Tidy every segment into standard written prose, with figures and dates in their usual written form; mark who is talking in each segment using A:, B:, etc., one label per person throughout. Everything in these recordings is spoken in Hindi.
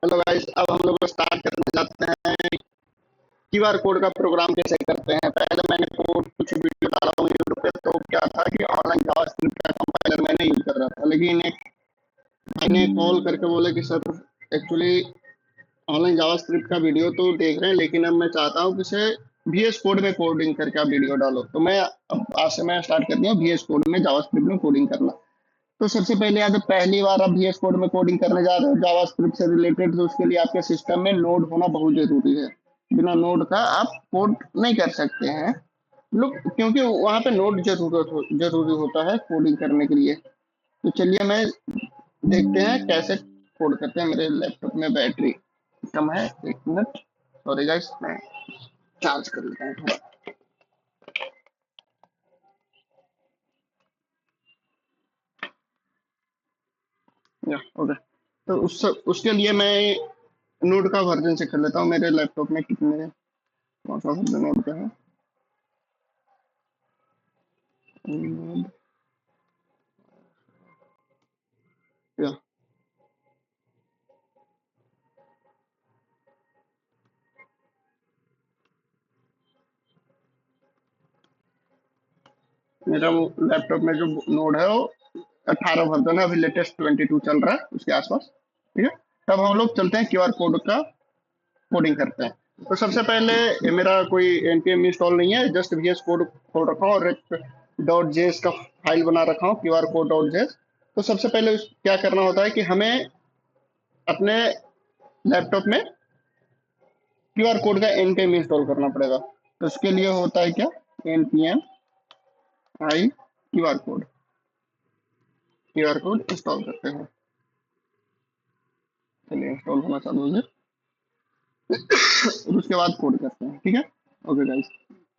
A: हेलो गाइस, अब हम लोग स्टार्ट करने जाते हैं क्यूआर कोड का प्रोग्राम कैसे करते हैं। पहले मैंने कोड कुछ वीडियो डाला हूँ यूट्यूब पे, तो क्या था कि ऑनलाइन जावास्क्रिप्ट का कंपाइलर मैंने यूज कर रहा था, लेकिन एक मैंने कॉल करके बोले कि सर एक्चुअली ऑनलाइन जावास्क्रिप्ट का वीडियो तो देख रहे हैं, लेकिन अब मैं चाहता हूँ कि इसे VS कोड में कोडिंग करके आप वीडियो डालो। तो मैं अब आज से मैं स्टार्ट कर दिया VS कोड में जावास्क्रिप्ट में कोडिंग करना। तो सबसे पहले अगर पहली बार आप VS कोड में कोडिंग करने जा रहे हो जावास्क्रिप्ट से रिलेटेड, तो उसके लिए आपके सिस्टम में नोड होना बहुत जरूरी है। बिना नोड का आप कोड नहीं कर सकते हैं लोग, क्योंकि वहां पे नोड जरूरी होता है कोडिंग करने के लिए। तो चलिए मैं देखते हैं कैसे कोड करते हैं। मेरे लैपटॉप में बैटरी कम है, एक मिनट, सॉरी गाइस, मैं चार्ज कर लेता हूँ थोड़ा। या ओके, तो उसके लिए मैं नोड का वर्जन चेक कर लेता हूँ। मेरे लैपटॉप में कितने कौन सा वर्जन नोड का है। नोड या मेरा वो लैपटॉप में जो नोड है वो 18 वर्जन है, अभी लेटेस्ट 22 चल रहा है उसके आसपास। ठीक है, तब हम लोग चलते हैं क्यूआर कोड का कोडिंग करते हैं। तो सबसे पहले ये मेरा कोई npm इंस्टॉल नहीं है, जस्ट VS कोड खोल रखा हूँ और एक डॉट जेएस का फाइल बना रखा हूँ, क्यूआर कोड डॉट जेएस। तो सबसे पहले क्या करना होता है कि हमें अपने लैपटॉप में क्यूआर कोड का npm इंस्टॉल करना पड़ेगा। तो उसके लिए होता है क्या, npm आई क्यूआर कोड इंस्टॉल करते हैं। चलिए इंस्टॉल होना चालू हो गया और उसके बाद कोड करते हैं। ठीक है, ओके गाइस।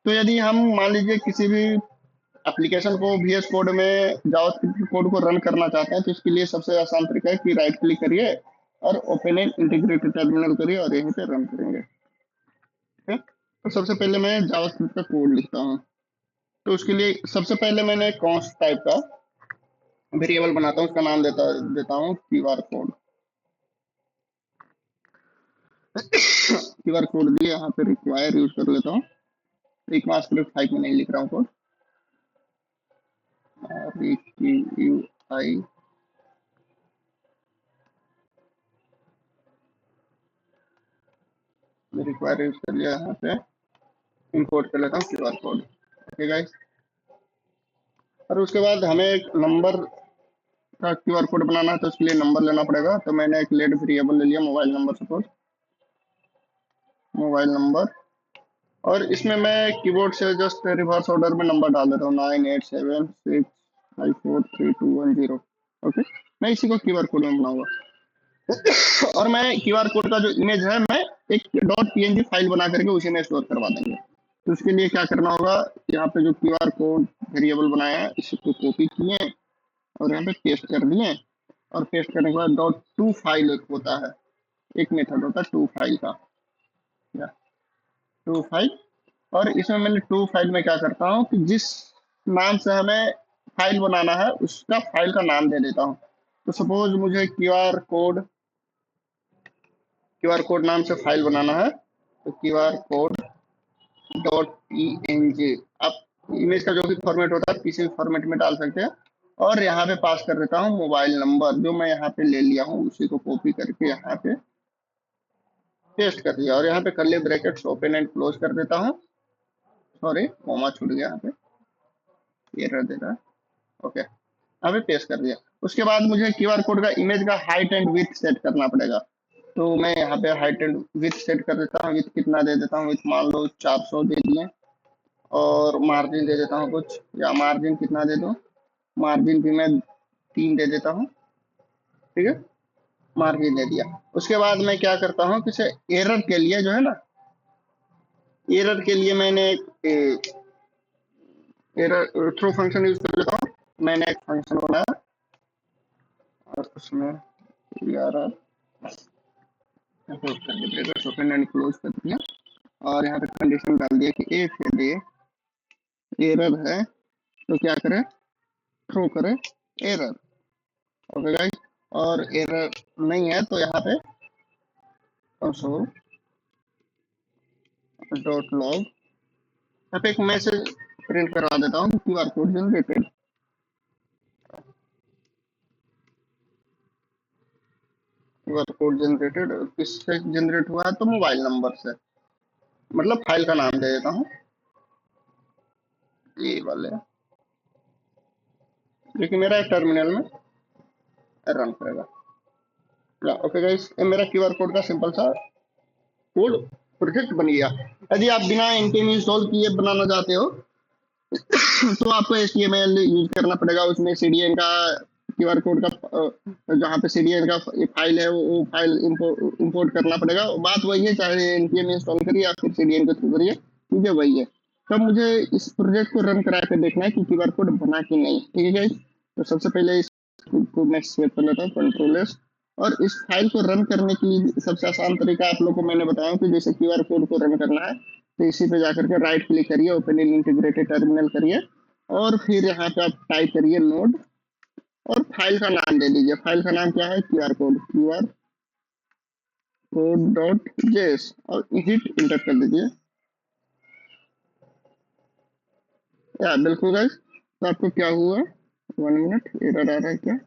A: तो यदि हम मान लीजिए किसी भी एप्लीकेशन को VS कोड में जावास्क्रिप्ट कोड को रन करना चाहते हैं, तो इसके लिए सबसे आसान तरीका है कि राइट क्लिक करिए और ओपन इन इंटीग्रेटेड टर्मिनल करिए और यहीं पे रन करेंगे। ठीक है, तो सबसे पहले मैं जावास्क्रिप्ट का कोड लिखता हूँ। तो उसके लिए सबसे पहले मैंने कॉन्स्ट टाइप का वेरिएबल बनाता हूँ, उसका नाम देता देता हूँ क्यूआर कोड। क्यूआर कोड दिए, यहाँ पे रिक्वायर यूज कर लेता हूँ। रिक्वास्क्रिप्ट टाइप में नहीं लिख रहा हूँ कोड, REQUI रिक्वायर यूज कर लिया, यहाँ पे इंपोर्ट कर लेता हूँ क्यूआर कोड। ओके गाइस, और उसके बाद हमें एक नंबर का क्यूआर कोड बनाना है, तो उसके लिए नंबर लेना पड़ेगा। तो मैंने एक लेट वेरिएबल ले लिया, mobile number, suppose mobile number. और इसमें मैं कीबोर्ड से जस्ट रिवर्स ऑर्डर में नंबर डाल देता हूँ, 9876543210। ओके, मैं इसी को क्यूआर कोड में बनाऊंगा। और मैं क्यूआर कोड का जो इमेज है, मैं एक डॉट पीएनजी फाइल बना करके उसी में स्टोर करवा देंगे। तो उसके लिए क्या करना होगा, यहाँ पे जो क्यूआर कोड वेरिएबल बनाया है इसको कॉपी किए और यहाँ पे पेस्ट कर दिए। और पेस्ट करने के बाद डॉट टू फाइल एक होता है, एक मेथड होता है टू फाइल का, या टू फाइल। और इसमें मैंने टू फाइल में क्या करता हूँ कि जिस नाम से हमें फाइल बनाना है उसका फाइल का नाम दे देता हूँ। तो सपोज मुझे क्यूआर कोड नाम से फाइल बनाना है, तो क्यूआर कोड डॉट पीएनजी, आप इमेज का जो भी फॉर्मेट होता है किसी भी फॉर्मेट में डाल सकते हैं। और यहाँ पे पास कर देता हूँ मोबाइल नंबर, जो मैं यहाँ पे ले लिया हूँ उसी को कॉपी करके यहाँ पे पेस्ट कर दिया और यहाँ पे curly brackets open and close कर देता हूँ। सॉरी, कॉमा छूट गया, यहाँ पे एरर दे रहा है। ओके, यहाँ पे पेस्ट कर दिया। उसके बाद मुझे क्यूआर कोड का इमेज का हाइट एंड विड्थ सेट करना पड़ेगा। तो मैं यहाँ पे हाइट एंड विड्थ सेट कर देता हूँ। विड्थ कितना दे देता हूँ, विड्थ मान लो 400 दे दिए। और मार्जिन दे देता हूँ कुछ, या मार्जिन कितना दे दूँ, मार्जिन भी मैं 3 दे देता हूँ। ठीक है, मार्जिन दे दिया। उसके बाद मैं क्या करता हूँ, किसी एरर के लिए जो है ना, एरर के लिए मैंने एक एरर थ्रो फंक्शन यूज कर लेता हूँ। मैंने एक फंक्शन बनाया और उसमें एरर ओपन एंड क्लोज कर दिया और यहाँ पे कंडीशन डाल दिया कि इफ यदि एरर है तो क्या करें, थ्रो करें एरर। ओके गाइस, और एरर नहीं है तो यहाँ पे कंसोल डॉट लॉग, यहाँ पे एक मैसेज प्रिंट करवा देता हूँ, QR code generated. QR code generated किससे जनरेट हुआ है, तो मोबाइल नंबर से, मतलब फाइल का नाम दे देता हूँ ये वाले, जो कि मेरा टर्मिनल में रन करेगा। ओके गाइस, ये मेरा क्यूआर कोड का सिंपल सा कोड प्रोजेक्ट बन गया। यदि आप बिना npm इंस्टॉल किए बनाना चाहते हो तो आपको HTML यूज करना पड़ेगा, उसमें CDN का क्यूआर कोड का जहाँ पे CDN का फाइल है वो फाइल इंपोर्ट करना पड़ेगा। बात वही है, चाहे npm इंस्टॉल करिए या फिर CDN के थ्रू करिए, चीजें वही है। तब मुझे इस प्रोजेक्ट को रन करा के देखना है कि क्यूआर कोड बना कि नहीं, ठीक है गाइस। तो सबसे पहले इसको मैं सेव कर लेता हूँ, कंट्रोल S। और इस फाइल को रन करने की सबसे आसान तरीका आप लोग को मैंने बताया कि जैसे क्यूआर कोड को रन करना है तो इसी पे जाकर के राइट क्लिक करिए, ओपन इन इंटीग्रेटेड टर्मिनल करिए, और फिर यहाँ पे आप टाइप करिए नोड, और फाइल का नाम दे दीजिए। फाइल का नाम क्या है, क्यूआर कोड डॉट जेएस, और हिट इंटर कर दीजिए। या बिल्कुल गाइस, तो आपको क्या हुआ, 1 मिनट, एरर आ रहा है क्या,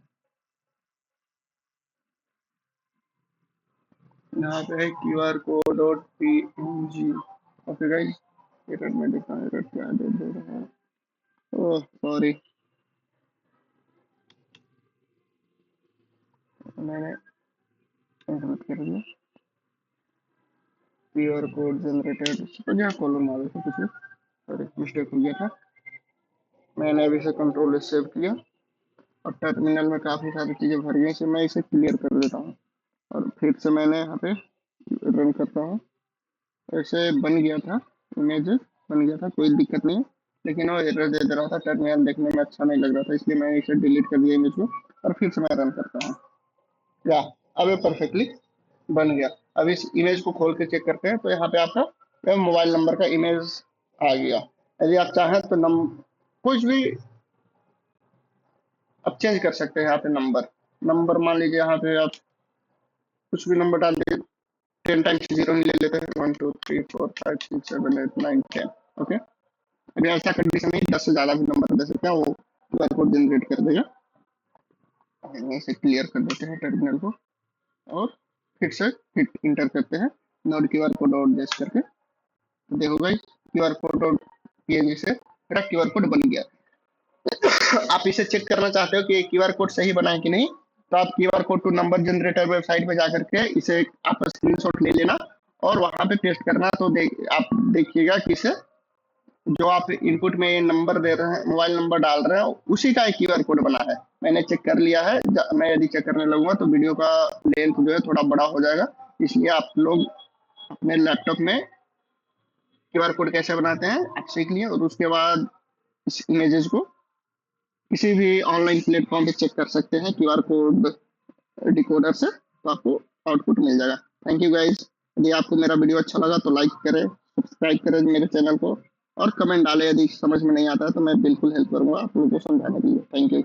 A: यहाँ पे है QR code dot png। Okay guys, error में देखा, एरर क्या दे रहा है, ओह सॉरी, मैंने एरर कर दिया। क्यूआर कोड जनरेटेड, तो यहाँ कॉलम आ गया कुछ, सॉरी मिस्टेक हो गया था। मैंने अभी से कंट्रोल सेव किया, और टर्मिनल में काफ़ी सारी चीज़ें भर गई, इसे मैं इसे क्लियर कर देता हूँ, और फिर से मैंने यहाँ पे रन करता हूँ। ऐसे बन गया था, इमेज बन गया था, कोई दिक्कत नहीं, लेकिन वो एरर दे दे रहा था, टर्मिनल देखने में अच्छा नहीं लग रहा था, इसलिए मैंने इसे डिलीट कर दिया इमेज को, और फिर से मैं रन करता हूँ। या अब ये परफेक्टली बन गया। अब इस इमेज को खोल के चेक करते हैं, तो यहाँ पे आपका मोबाइल नंबर का इमेज आ गया। यदि आप चाहें तो कुछ भी आप चेंज कर सकते हैं। यहाँ पे नंबर नंबर मान लीजिए, यहाँ पे आप कुछ भी नंबर डाल दीजिए, 10 टाइम्स 0 ही ले लेते हैं, 1 2 3 4 5 6 7 8 9 10। ओके, अभी ऐसा कंडीशन नहीं, 10 से ज़्यादा भी नंबर दे सकते हैं, वो क्यूआर कोड जनरेट कर देगा। इसे क्लियर कर देते हैं टर्मिनल को, और फिर से हिट इंटर करते हैं node QR code dot JS करके। तो देखो guys, QR code dot png से मेरा क्यूआर कोड बन गया। आप इसे चेक करना चाहते हो कि क्यूआर कोड सही बना है कि नहीं, तो आप QR code to number generator website पे जाकर के इसे आप स्क्रीनशॉट ले लेना और वहां पे पेस्ट करना। तो आप देखिएगा कि इसे जो आप इनपुट में नंबर दे रहे हैं, मोबाइल नंबर डाल रहे हैं, उसी का एक क्यूआर कोड बना है। मैंने चेक कर लिया है, मैं यदि चेक करने लगूंगा तो वीडियो का लेंथ जो है थोड़ा बड़ा हो जाएगा, इसलिए आप लोग अपने लैपटॉप में क्यूआर कोड कैसे बनाते हैं आप सीख लिए, और उसके बाद इस इमेजेस को किसी भी ऑनलाइन प्लेटफॉर्म पे चेक कर सकते हैं क्यूआर कोड डिकोडर से, तो आपको आउटपुट मिल जाएगा। थैंक यू गाइस, यदि आपको मेरा वीडियो अच्छा लगा तो लाइक करें, सब्सक्राइब करें मेरे चैनल को, और कमेंट डालें। यदि समझ में नहीं आता है तो मैं बिल्कुल हेल्प करूंगा आप लोगों को समझाने के लिए। Thank you.